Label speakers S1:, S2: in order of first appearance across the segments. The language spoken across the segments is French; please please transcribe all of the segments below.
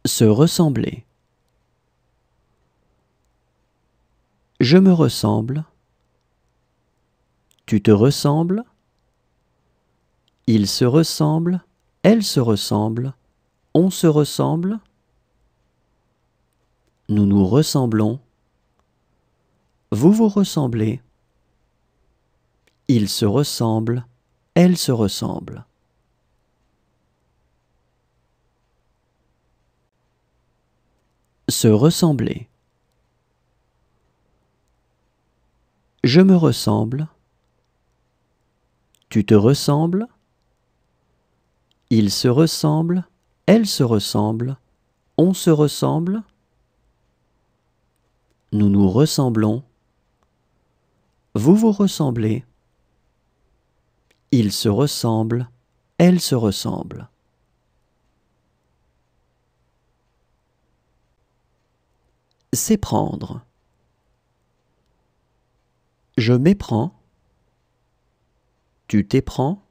S1: Se ressembler. Je me ressemble. Tu te ressembles. Il se ressemble. Elle se ressemble. On se ressemble. Nous nous ressemblons. Vous vous ressemblez. Il se ressemble. Elle se ressemble. Se ressembler. Je me ressemble. Tu te ressembles. Il se ressemble. Elle se ressemble. On se ressemble. Nous nous ressemblons. Vous vous ressemblez. Il se ressemble. Elle se ressemble. S'éprendre. Je m'éprends. Tu t'éprends.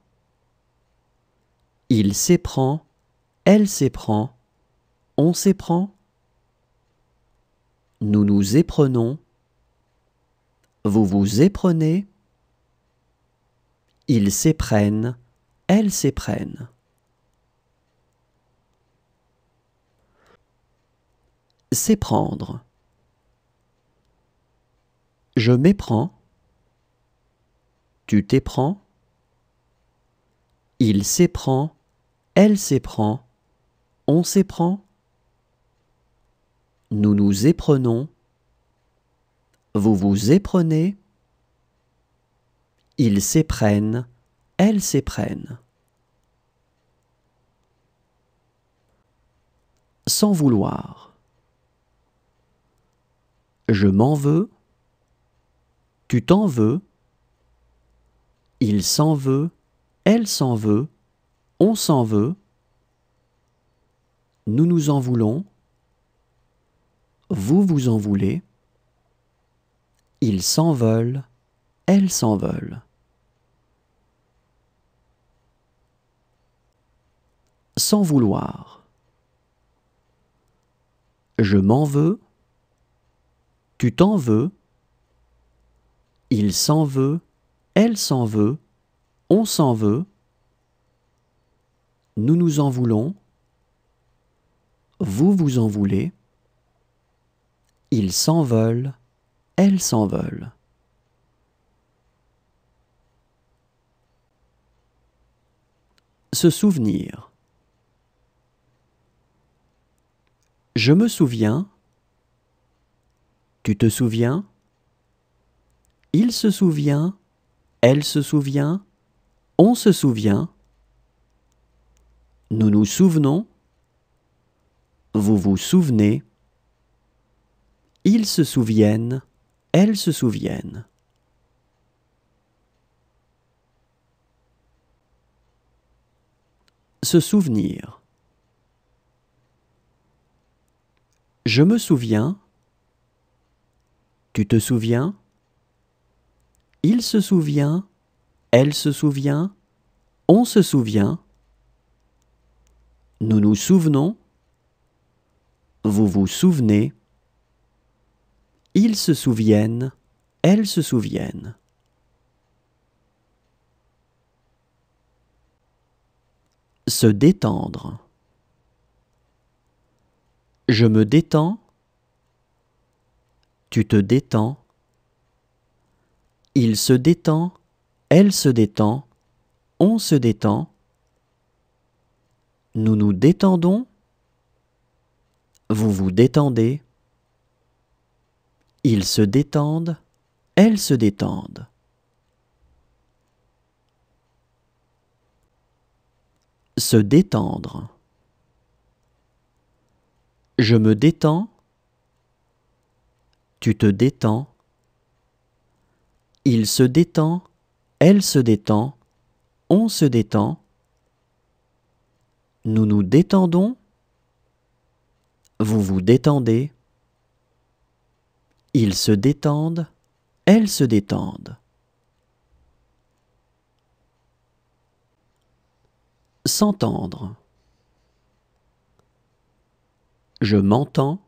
S1: Il s'éprend. Elle s'éprend. On s'éprend. Nous nous éprenons. Vous vous éprenez. Ils s'éprennent. Elles s'éprennent. S'éprendre. Je m'éprends. Tu t'éprends. Il s'éprend. Elle s'éprend. On s'éprend. Nous nous éprenons. Vous vous éprenez. Ils s'éprennent. Elles s'éprennent. Sans vouloir. Je m'en veux. Tu t'en veux. Il s'en veut. Elle s'en veut. On s'en veut. Nous nous en voulons. Vous vous en voulez. Ils s'en veulent. Elles s'en veulent. Sans vouloir. Je m'en veux. Tu t'en veux. Il s'en veut. Elle s'en veut. On s'en veut. Nous nous en voulons. Vous vous en voulez. Ils s'en veulent. Elles s'en veulent. Se souvenir. Je me souviens. Tu te souviens. Il se souvient. Elle se souvient. On se souvient. Nous nous souvenons. Vous vous souvenez. Ils se souviennent. Elles se souviennent. Se souvenir. Je me souviens. Tu te souviens. Il se souvient. Elle se souvient. On se souvient. Nous nous souvenons. Vous vous souvenez. Ils se souviennent. Elles se souviennent. Se détendre. Je me détends. Tu te détends. Il se détend. Elle se détend. On se détend. Nous nous détendons. Vous vous détendez. Ils se détendent. Elles se détendent. Se détendre. Je me détends. Tu te détends. Il se détend. Elle se détend. On se détend. Nous nous détendons. Vous vous détendez. Ils se détendent. Elles se détendent. S'entendre. Je m'entends.